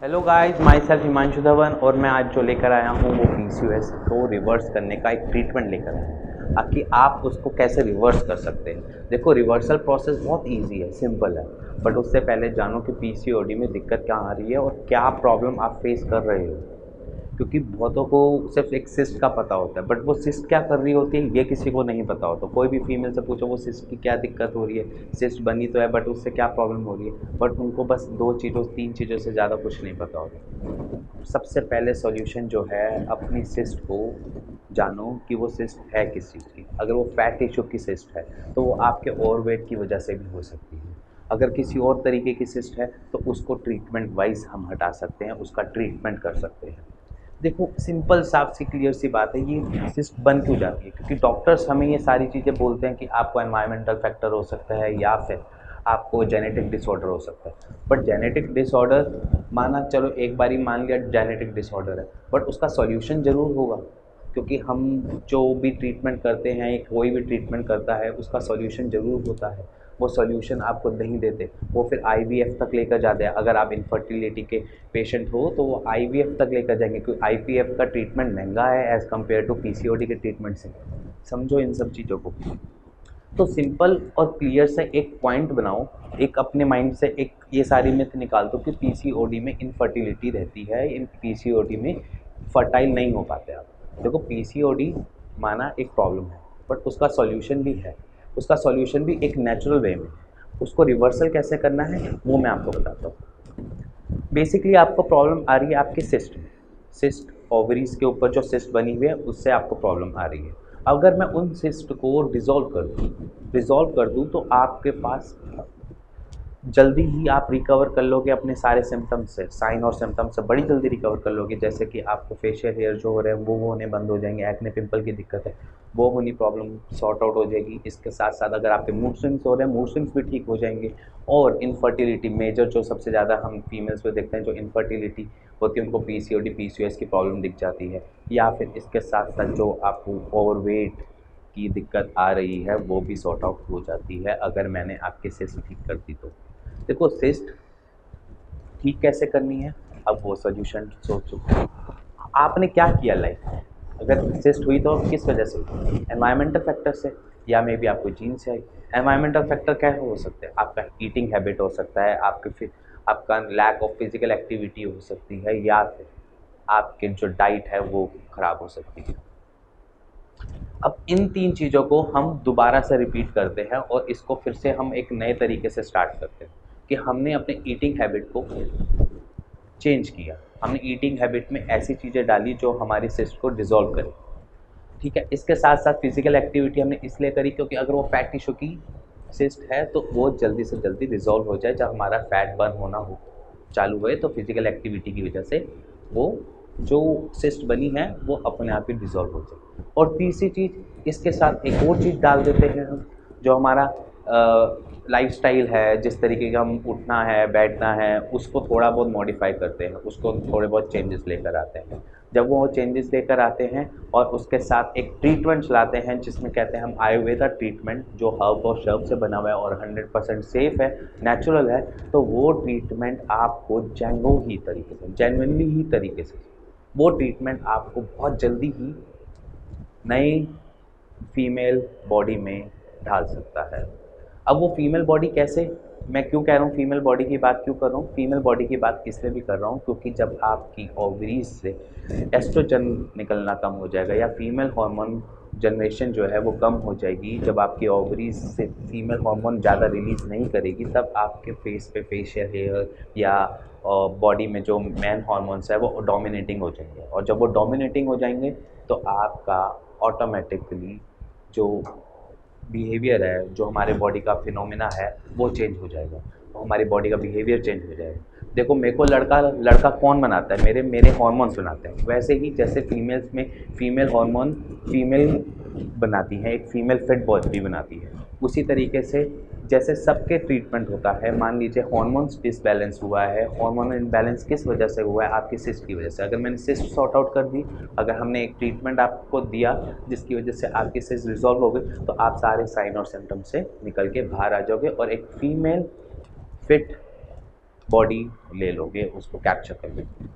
Hello guys, my self Himanshu Dhawan और मैं आज जो लेकर आया हूँ वो पीसीओएस को रिवर्स करने का एक ट्रीटमेंट लेकर आया हूँ ताकि आप उसको कैसे रिवर्स कर सकते हैं। देखो, रिवर्सल प्रोसेस बहुत इजी है, सिंपल है, बट उससे पहले जानो कि पीसीओडी में दिक्कत क्या आ रही है और क्या प्रॉब्लम आप फेस कर रहे हो। क्योंकि बहुतों को सिर्फ एक सिस्ट का पता होता है, बट वो सिस्ट क्या कर रही होती है ये किसी को नहीं पता होता। कोई भी फीमेल से पूछो वो सिस्ट की क्या दिक्कत हो रही है, सिस्ट बनी तो है बट उससे क्या प्रॉब्लम हो रही है, बट उनको बस दो चीज़ों तीन चीज़ों से ज़्यादा कुछ नहीं पता होता। सबसे पहले सॉल्यूशन जो है, अपनी सिस्ट को जानो कि वो सिस्ट है किस चीज़ की। अगर वो फैट टिश्यू की सिस्ट है तो वो आपके ओवरवेट की वजह से भी हो सकती है। अगर किसी और तरीके की सिस्ट है तो उसको ट्रीटमेंट वाइज हम हटा सकते हैं, उसका ट्रीटमेंट कर सकते हैं। देखो, सिंपल साफ सी क्लियर सी बात है, ये सिस्ट बन क्यों जाती है? क्योंकि डॉक्टर्स हमें ये सारी चीज़ें बोलते हैं कि आपको एनवायरमेंटल फैक्टर हो सकता है या फिर आपको जेनेटिक डिसऑर्डर हो सकता है। बट जेनेटिक डिसऑर्डर, माना चलो एक बारी मान लिया जेनेटिक डिसऑर्डर है, बट उसका सॉल्यूशन ज़रूर होगा। क्योंकि हम जो भी ट्रीटमेंट करते हैं, कोई भी ट्रीटमेंट करता है, उसका सॉल्यूशन ज़रूर होता है। वो सॉल्यूशन आपको नहीं देते, वो फिर आईवीएफ तक लेकर जाते हैं। अगर आप इनफर्टिलिटी के पेशेंट हो तो वो आईवीएफ तक लेकर जाएंगे, क्योंकि आईवीएफ का ट्रीटमेंट महंगा है एज़ कम्पेयर टू पीसीओडी के ट्रीटमेंट से। समझो इन सब चीज़ों को। तो सिंपल और क्लियर से एक पॉइंट बनाओ, एक अपने माइंड से एक ये सारी मिथ निकाल दो कि पीसीओडी में इनफर्टिलिटी रहती है, इन पीसीओडी में फर्टाइल नहीं हो पाते आप। देखो, पीसीओडी माना एक प्रॉब्लम है, बट उसका सॉल्यूशन भी है। उसका सॉल्यूशन भी एक नेचुरल वे में। उसको रिवर्सल कैसे करना है वो मैं आपको बताता हूँ। बेसिकली आपको प्रॉब्लम आ रही है आपके सिस्ट में। सिस्ट ओवरीज के ऊपर जो सिस्ट बनी हुई है उससे आपको प्रॉब्लम आ रही है। अगर मैं उन सिस्ट को रिजॉल्व कर दूँ तो आपके पास जल्दी ही आप रिकवर कर लोगे अपने सारे सिम्टम्स से, साइन और सिम्टम्स से बड़ी जल्दी रिकवर कर लोगे। जैसे कि आपको फेशियल हेयर जो हो रहे हैं वो होने बंद हो जाएंगे, एक्ने पिंपल की दिक्कत है वो होनी प्रॉब्लम सॉर्ट आउट हो जाएगी। इसके साथ साथ अगर आपके मूड स्विंग्स हो रहे हैं, मूड स्विंग्स भी ठीक हो जाएंगे। और इनफर्टिलिटी मेजर जो सबसे ज़्यादा हम फीमेल्स में देखते हैं जो इनफर्टिलिटी होती है, उनको पीसीओडी पीसीओएस की प्रॉब्लम दिख जाती है। या फिर इसके साथ साथ जो आपको ओवरवेट की दिक्कत आ रही है वो भी सॉर्ट आउट हो जाती है अगर मैंने आपके सिस्ट ठीक कर दी तो। देखो, सिस्ट ठीक कैसे करनी है, अब वो सॉल्यूशन सोचो। आपने क्या किया लाइफ में? अगर सिस्ट हुई तो किस वजह से हुई? एनवायरमेंटल फैक्टर से, या मे बी आपको जीन से आई। एनवायरमेंटल फैक्टर क्या हो सकते हैं? आपका ईटिंग हैबिट हो सकता है, आपके फिर आपका लैक ऑफ फिजिकल एक्टिविटी हो सकती है, या फिर आपके जो डाइट है वो खराब हो सकती है। अब इन तीन चीज़ों को हम दोबारा से रिपीट करते हैं और इसको फिर से हम एक नए तरीके से स्टार्ट करते हैं कि हमने अपने ईटिंग हैबिट को चेंज किया। हमने ईटिंग हैबिट में ऐसी चीज़ें डाली जो हमारी सिस्ट को डिज़ोल्व करे। ठीक है, इसके साथ साथ फिजिकल एक्टिविटी हमने इसलिए करी क्योंकि अगर वो फैट टिश्यू की सिस्ट है तो वो जल्दी से जल्दी रिजॉल्व हो जाए। जब हमारा फैट बर्न होना हो चालू हुए तो फिजिकल एक्टिविटी की वजह से वो जो सिस्ट बनी है वो अपने आप ही डिज़ोल्व हो जाए। और तीसरी चीज़, इसके साथ एक और चीज़ डाल देते हैं हम, जो हमारा लाइफस्टाइल है, जिस तरीके का हम उठना है बैठना है उसको थोड़ा बहुत मॉडिफाई करते हैं, उसको थोड़े बहुत चेंजेस लेकर आते हैं। जब वो चेंजेस लेकर आते हैं और उसके साथ एक ट्रीटमेंट चलाते हैं जिसमें कहते हैं हम आयुर्वेदा ट्रीटमेंट, जो हर्ब और शर्ब से बना हुआ है और 100% सेफ़ है, नेचुरल है, तो वो ट्रीटमेंट आपको जेन्युइनली ही तरीके से वो ट्रीटमेंट आपको बहुत जल्दी ही नई फीमेल बॉडी में ढाल सकता है। अब वो फीमेल बॉडी कैसे? मैं क्यों कह रहा हूँ फीमेल बॉडी की बात क्यों कर रहा हूँ? फीमेल बॉडी की बात इसलिए भी कर रहा हूँ क्योंकि जब आपकी ओवरीज से एस्ट्रोजन निकलना कम हो जाएगा या फीमेल हार्मोन जनरेशन जो है वो कम हो जाएगी, जब आपकी ओवरीज से फीमेल हार्मोन ज़्यादा रिलीज़ नहीं करेगी, तब आपके फेस पे फेशियल हेयर या बॉडी में जो मैन हार्मोन्स है वो डोमिनेटिंग हो जाएंगे। और जब वो डोमिनेटिंग हो जाएंगे तो आपका ऑटोमेटिकली जो बिहेवियर है, जो हमारे बॉडी का फिनोमिना है वो चेंज हो जाएगा, तो हमारी बॉडी का बिहेवियर चेंज हो जाएगा। देखो, मेरे को लड़का लड़का कौन बनाता है? मेरे मेरे हॉर्मोन्स बनाते हैं। वैसे ही जैसे फीमेल्स में फीमेल हार्मोन फीमेल बनाती हैं, एक फीमेल फिट बॉडी बनाती है, उसी तरीके से जैसे सबके ट्रीटमेंट होता है। मान लीजिए हार्मोन्स डिसबैलेंस हुआ है, हार्मोनल इम्बैलेंस किस वजह से हुआ है? आपकी सिस्ट की वजह से। अगर मैंने सिस्ट सॉर्ट आउट कर दी, अगर हमने एक ट्रीटमेंट आपको दिया जिसकी वजह से आपकी सिस्ट रिजॉल्व हो गई, तो आप सारे साइन और सिम्टम्स से निकल के बाहर आ जाओगे और एक फीमेल फिट बॉडी ले लोगे, उसको कैप्चर कर लोगे।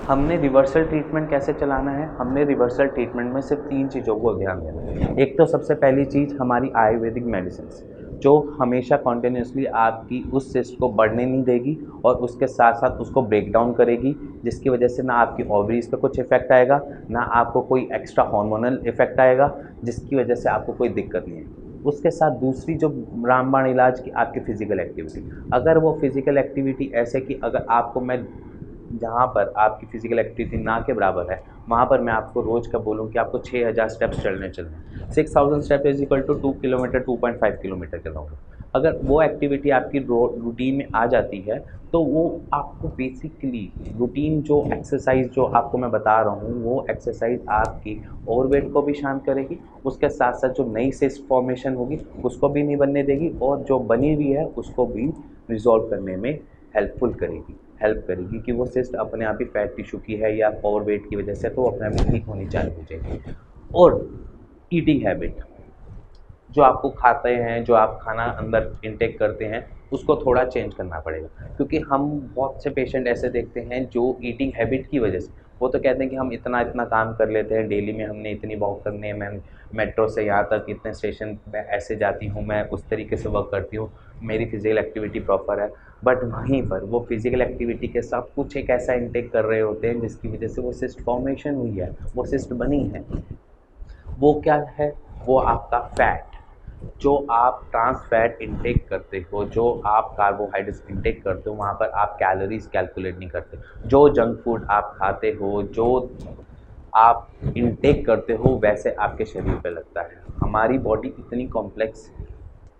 हमने रिवर्सल ट्रीटमेंट कैसे चलाना है? हमने रिवर्सल ट्रीटमेंट में सिर्फ 3 चीज़ों को ध्यान देना है। एक तो सबसे पहली चीज़ हमारी आयुर्वेदिक मेडिसिन्स, जो हमेशा कंटिन्यूअसली आपकी उस सिस्ट को बढ़ने नहीं देगी और उसके साथ साथ उसको ब्रेक डाउन करेगी, जिसकी वजह से ना आपकी ओवरीज पे कुछ इफेक्ट आएगा, ना आपको कोई एक्स्ट्रा हार्मोनल इफेक्ट आएगा, जिसकी वजह से आपको कोई दिक्कत नहीं है। उसके साथ दूसरी जो रामबाण इलाज की आपकी फ़िज़िकल एक्टिविटी, अगर वो फ़िज़िकल एक्टिविटी ऐसे कि अगर आपको मैं जहाँ पर आपकी फ़िज़िकल एक्टिविटी ना के बराबर है, वहाँ पर मैं आपको रोज़ का बोलूँ कि आपको 6000 स्टेप्स चलने हैं। 6000 step is equal to 2 kilometre, 2.5 kilometre के अराउंड। अगर वो एक्टिविटी आपकी रूटीन में आ जाती है, तो वो आपको बेसिकली रूटीन जो एक्सरसाइज़ जो आपको मैं बता रहा हूँ, वो एक्सरसाइज़ आपकी ओवरवेट को भी शांत करेगी, उसके साथ-साथ जो नई सिस्ट फॉर्मेशन होगी, उसको भी नहीं बनने देगी और जो बनी हुई है, उसको भी रिज़ॉल्व करने में हेल्प करेगी कि वो सिस्ट अपने आप ही फैट टिश्यू की है या ओवरवेट की वजह से, तो अपने आप ही ठीक होनी चालू हो जाएगी। और ईटिंग हैबिट, जो आपको खाते हैं, जो आप खाना अंदर इनटेक करते हैं, उसको थोड़ा चेंज करना पड़ेगा, क्योंकि हम बहुत से पेशेंट ऐसे देखते हैं जो ईटिंग हैबिट की वजह से, वो तो कहते हैं कि हम इतना काम कर लेते हैं डेली में, हमने इतनी वॉक करनी है, मैं मेट्रो से यहाँ तक इतने स्टेशन पे ऐसे जाती हूँ, मैं उस तरीके से वर्क करती हूँ, मेरी फिजिकल एक्टिविटी प्रॉपर है। बट वहीं पर वो फिजिकल एक्टिविटी के साथ कुछ एक ऐसा इनटेक कर रहे होते हैं जिसकी वजह से वो सिस्ट फॉर्मेशन हुई है, वो सिस्ट बनी है। वो क्या है? वो आपका फैट, जो आप ट्रांस फैट इनटेक करते हो, जो आप कार्बोहाइड्रेट्स इनटेक करते हो, वहाँ पर आप कैलोरीज कैलकुलेट नहीं करते। जो जंक फूड आप खाते हो, जो आप इनटेक करते हो, वैसे आपके शरीर पे लगता है। हमारी बॉडी इतनी कॉम्प्लेक्स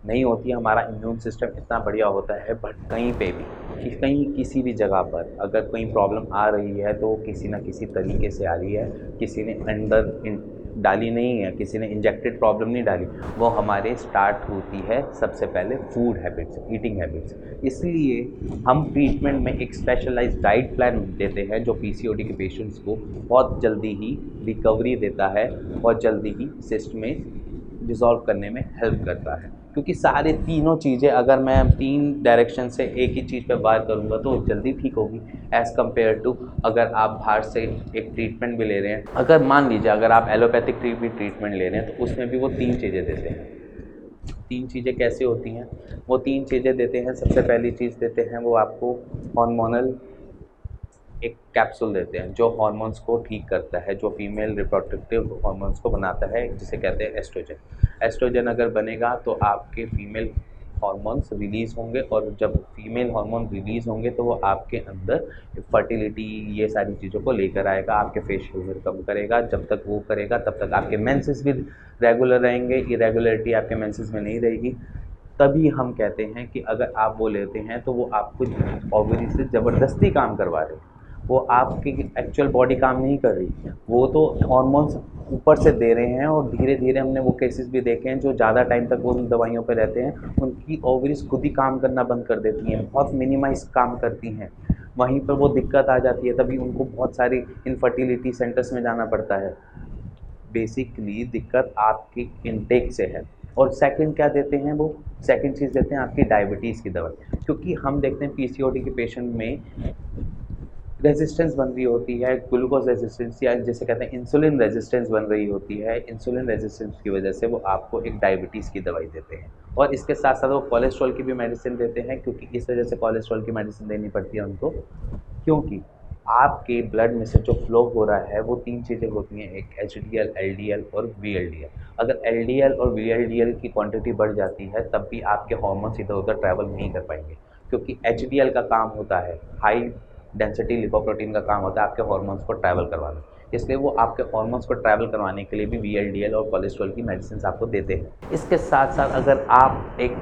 नहीं होती है, हमारा इम्यून सिस्टम इतना बढ़िया होता है, बट कहीं पे भी कहीं किसी भी जगह पर अगर कोई प्रॉब्लम आ रही है, तो किसी न किसी तरीके से आ रही है। किसी ने अंदर डाली नहीं है, किसी ने इंजेक्टेड प्रॉब्लम नहीं डाली, वो हमारे स्टार्ट होती है सबसे पहले फूड हैबिट्स, ईटिंग हैबिट्स। इसलिए हम ट्रीटमेंट में एक स्पेशलाइज्ड डाइट प्लान देते हैं, जो पीसीओडी के पेशेंट्स को बहुत जल्दी ही रिकवरी देता है और जल्दी ही सिस्ट में रिज़ॉल्व करने में हेल्प करता है। क्योंकि सारे तीनों चीज़ें अगर मैं 3 डायरेक्शन से एक ही चीज़ पे वार करूँगा, तो जल्दी ठीक होगी एज़ कम्पेयर टू अगर आप बाहर से एक ट्रीटमेंट भी ले रहे हैं। अगर मान लीजिए अगर आप एलोपैथिक भी ट्रीटमेंट ले रहे हैं, तो उसमें भी वो 3 चीज़ें देते हैं। 3 चीज़ें कैसे होती हैं? वो 3 चीज़ें देते हैं। सबसे पहली चीज़ देते हैं वो आपको हार्मोनल एक कैप्सूल देते हैं, जो हार्मोन्स को ठीक करता है, जो फीमेल रिप्रोडक्टिव हार्मोन्स को बनाता है, जिसे कहते हैं एस्ट्रोजन। एस्ट्रोजन अगर बनेगा तो आपके फीमेल हार्मोन्स रिलीज़ होंगे, और जब फीमेल हार्मोन रिलीज़ होंगे तो वो आपके अंदर फर्टिलिटी, ये सारी चीज़ों को लेकर आएगा, आपके फेशियल हेयर कम करेगा। जब तक वो करेगा तब तक आपके मेंसेस भी रेगुलर रहेंगे, इरेगुलरिटी आपके मेंसेस में नहीं रहेगी। तभी हम कहते हैं कि अगर आप वो लेते हैं तो वो आपको ओवरी से ज़बरदस्ती काम करवा रहे हैं, वो आपकी एक्चुअल बॉडी काम नहीं कर रही। वो तो हार्मोन्स ऊपर से दे रहे हैं, और धीरे धीरे हमने वो केसेस भी देखे हैं जो ज़्यादा टाइम तक वो उन दवाइयों पे रहते हैं, उनकी ओवरीज खुद ही काम करना बंद कर देती हैं, बहुत मिनिमाइज काम करती हैं। वहीं पर वो दिक्कत आ जाती है, तभी उनको बहुत सारी इनफर्टिलिटी सेंटर्स में जाना पड़ता है। बेसिकली दिक्कत आपकी इनटेक से है। और सेकंड क्या देते हैं वो? सेकंड चीज़ देते हैं आपकी डायबिटीज़ की दवाई, क्योंकि हम देखते हैं पीसीओडी के पेशेंट में रेजिस्टेंस बन रही होती है, ग्लूकोज रेजिस्टेंस, या जिसे कहते हैं इंसुलिन रेजिस्टेंस बन रही होती है। इंसुलिन रेजिस्टेंस की वजह से वो आपको एक डायबिटीज़ की दवाई देते हैं, और इसके साथ साथ वो कोलेस्ट्रॉल की भी मेडिसिन देते हैं, क्योंकि इस वजह से कोलेस्ट्रॉल की मेडिसिन देनी पड़ती है उनको, क्योंकि आपके ब्लड में से जो फ्लो हो रहा है वो 3 चीज़ें होती हैं, एक एचडीएल, एलडीएल और वीएलडीएल। अगर एलडीएल और वीएलडीएल की क्वांटिटी बढ़ जाती है, तब भी आपके हार्मोन्स इधर-उधर ट्रैवल नहीं कर पाएंगे, क्योंकि एचडीएल का काम होता है, हाई डेंसिटी लिपोप्रोटीन का काम होता है आपके हार्मोन्स को ट्रैवल करवाना। इसलिए वो आपके हार्मोन्स को ट्रैवल करवाने के लिए भी वीएलडीएल और कोलेस्ट्रॉल की मेडिसिन आपको देते हैं। इसके साथ साथ अगर आप एक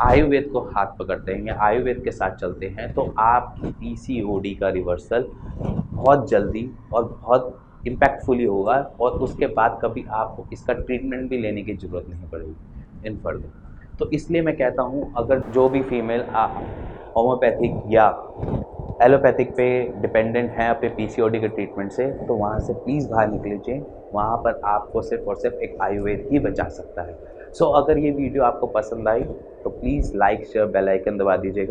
आयुर्वेद को हाथ पकड़ते हैं या आयुर्वेद के साथ चलते हैं, तो आपकी पीसीओडी का रिवर्सल बहुत जल्दी और बहुत इम्पैक्टफुली होगा, और उसके बाद कभी आपको इसका ट्रीटमेंट भी लेने की ज़रूरत नहीं पड़ेगी इन फर्दर। तो इसलिए मैं कहता हूँ, अगर जो भी फीमेल होम्योपैथिक या एलोपैथिक पे डिपेंडेंट हैं अपने पीसीओडी के ट्रीटमेंट से, तो वहाँ से प्लीज़ बाहर निकल लीजिए। वहाँ पर आपको सिर्फ़ और सिर्फ एक आयुर्वेद ही बचा सकता है। सो अगर ये वीडियो आपको पसंद आई, तो please like, share, bell icon दबा दीजिएगा।